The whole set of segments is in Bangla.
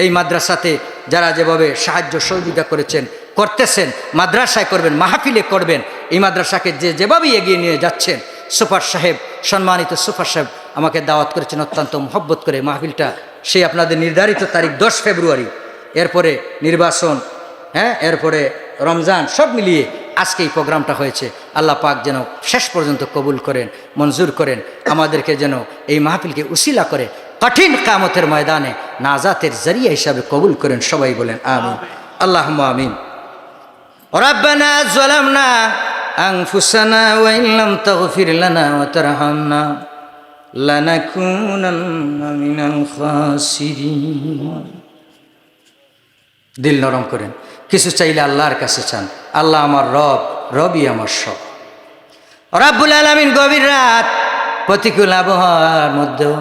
এই মাদ্রাসাতে যারা যেভাবে সাহায্য সহযোগিতা করেছেন, করতেছেন, মাদ্রাসায় করবেন, মাহফিলে করবেন, এই মাদ্রাসাকে যেভাবে এগিয়ে নিয়ে যাচ্ছেন, সুপার সাহেব, সম্মানিত সুপার সাহেব আমাকে দাওয়াত করেছেন অত্যন্ত মহব্বত করে। মাহফিলটা সেই আপনাদের নির্ধারিত তারিখ 10 ফেব্রুয়ারি, এরপরে নির্বাচন, এরপরে রমজান, সব মিলিয়ে আজকে এই প্রোগ্রামটা হয়েছে। আল্লাহ পাক যেন শেষ পর্যন্ত কবুল করেন, মঞ্জুর করেন, আমাদেরকে যেন এই মাহফিলকে উসিলা করে কঠিন কিয়ামতের ময়দানে নাজাতের জরিয়া হিসাবে কবুল করেন। সবাই বলেন আমিন, আল্লাহুম্মা আমিন। রব্বানা যালামনা আনফুসানা ওয়া ইল্লাম তাগফির লানা ওয়া তারহামনা লানাকুনান্না মিনাল খাসিরিন। দিল নরম করেন, কিছু চাইলে আল্লাহর কাছে চান। আল্লাহ আমার রব, রবই আমার সব। রব্বুল আলামিন গভীর রাত, প্রতিকূল আবহাওয়ার মধ্যেও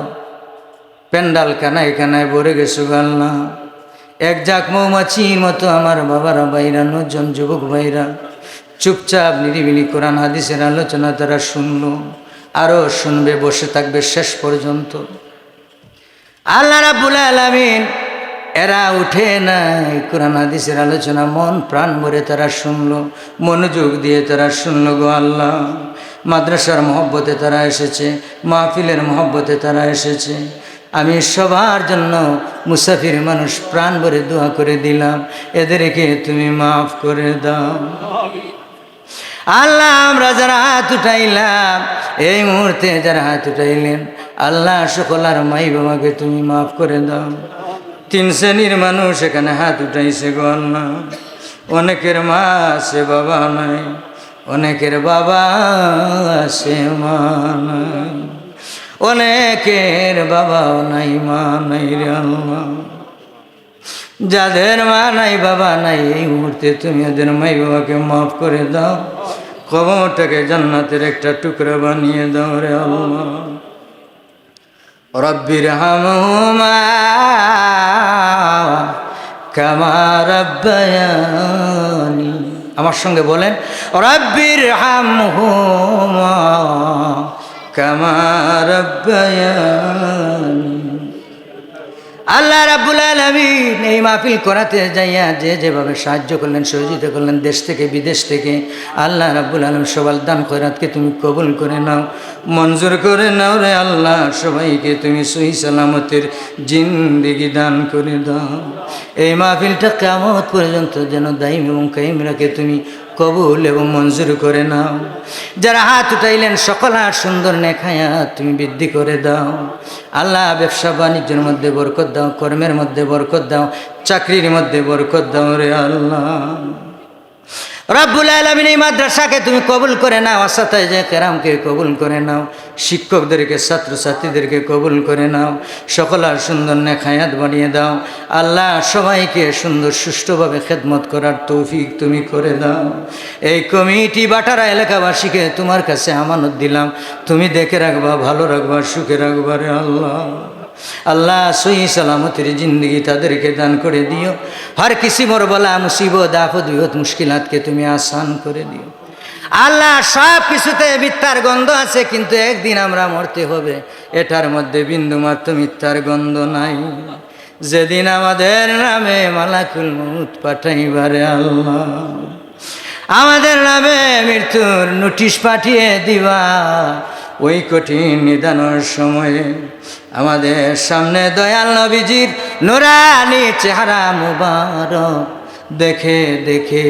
প্যান্ডাল কানায় কানায় ভরে গেছে আল্লাহ। এক ঝাঁক মৌমাছির মতো আমার বাবারা, ভাইরা, 9 জন যুবক ভাইরা চুপচাপ নিরিবিলি কোরআন হাদিসের আলোচনা তারা শুনলো, আরও শুনবে, বসে থাকবে শেষ পর্যন্ত। আল্লাহ রাব্বুল আলামিন এরা উঠে নাই, কোরআন হাদিসের আলোচনা মন প্রাণ ভরে তারা শুনলো, মনোযোগ দিয়ে তারা শুনলো গো আল্লাহ। মাদ্রাসার মহব্বতে তারা এসেছে, মাহফিলের মহব্বতে তারা এসেছে। আমি সবার জন্য মুসাফির মানুষ প্রাণ ভরে দোয়া করে দিলাম, এদেরকে তুমি মাফ করে দাও আল্লাহ। আমরা যারা হাত উঠাইলাম, এই মুহূর্তে যারা হাত উঠাইলেন, আল্লাহ সকলার মাই বাবাকে তুমি মাফ করে দাও। 3 শ্রেণীর মানুষ এখানে হাত উঠাইছে গো আল্লাহ। অনেকের মা আছে, বাবা নাই, অনেকের বাবা আছে, মা নাই, অনেকের বাবাও নাই, মা নাই রে আল্লাহ। যাদের মা নাই, বাবা নাই, এই মুহূর্তে তুমি ওদের মাই বাবাকে মাফ করে দাও, কবরটাকে জান্নাতের একটা টুকরা বানিয়ে দাও রে আল্লাহ। রব্বির হামহুমা কামা রাব্বায়ানি, আমার সঙ্গে বলেন, রব্বির হামহুমা কামা রাব্বায়ানি। আল্লাহ রাব্বুল আলামিন এই মাহফিল করাতে যাইয়া যে যেভাবে সাহায্য করলেন, সহযোগিতা করলেন, দেশ থেকে বিদেশ থেকে, আল্লাহ রাব্বুল আলামিন সবার দান খয়রাতকে তুমি কবুল করে নাও, মঞ্জুর করে নাও রে আল্লাহ। সবাইকে তুমি সহি সালামতের জিন্দেগি দান করে দাও। এই মাহফিলটা কিয়ামত পর্যন্ত যেন দাইম এবং কায়েম রাখে তুমি কবুল এবং মঞ্জুর করে নাও। যারা হাত উঠাইলেন সকল আর সুন্দর নেক হায়াত তুমি বৃদ্ধি করে দাও আল্লাহ। ব্যবসা বাণিজ্যের মধ্যে বরকত দাও, কর্মের মধ্যে বরকত দাও, চাকরির মধ্যে বরকত দাও রে আল্লাহ। রব্বুল আলামিন এই মাদ্রাসাকে তুমি কবুল করে নাও, আসাতায়ে কেরামকে কবুল করে নাও, শিক্ষকদেরকে, ছাত্রছাত্রীদেরকে কবুল করে নাও, সকল আর সুন্দর নেক হায়াত বানিয়ে দাও আল্লাহ। সবাইকে সুন্দর সুষ্ঠুভাবে খেদমত করার তৌফিক তুমি করে দাও। এই কমিটি বাটারা এলাকাবাসীকে তোমার কাছে আমানত দিলাম, তুমি দেখে রাখবা, ভালো রাখবা, সুখে রাখবা রে আল্লাহ। আল্লাহ সহি সালামতের জিন্দগি তাদেরকে দান করে দিও। হর কিসিমর বলা মুসিবত, আফত, বিপদ, মুশকিলাতকে তুমি আসান করে দিও আল্লাহ। সব কিছুতে মিথ্যার গন্ধ আছে, কিন্তু একদিন আমরা মরতে হবে, এটার মধ্যে বিন্দুমাত্র মিথ্যার গন্ধ নাই। যেদিন আমাদের নামে মালাকুল মউত পাঠাইবারে আল্লাহ, আমাদের নামে মৃত্যুর নোটিশ পাঠিয়ে দিবা, ওই কঠিন নিদানের সময়ে আমাদের সামনে দয়াল নবীজির নুরানি চেহারা মুবারক দেখে দেখে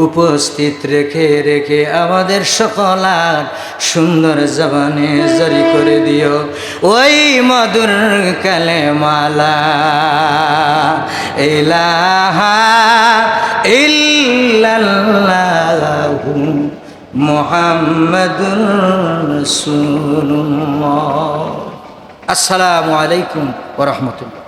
উপস্থিত রেখে রেখে আমাদের সকলার সুন্দর জবানে জারি করে দিও ওই মধুর কালেমালা ইলাহা ইল্লাল্লাহু মুহাম্মাদুর রাসূলুল্লাহ। আসসালামু আলাইকুম ওয়া রাহমাতুল্লাহ।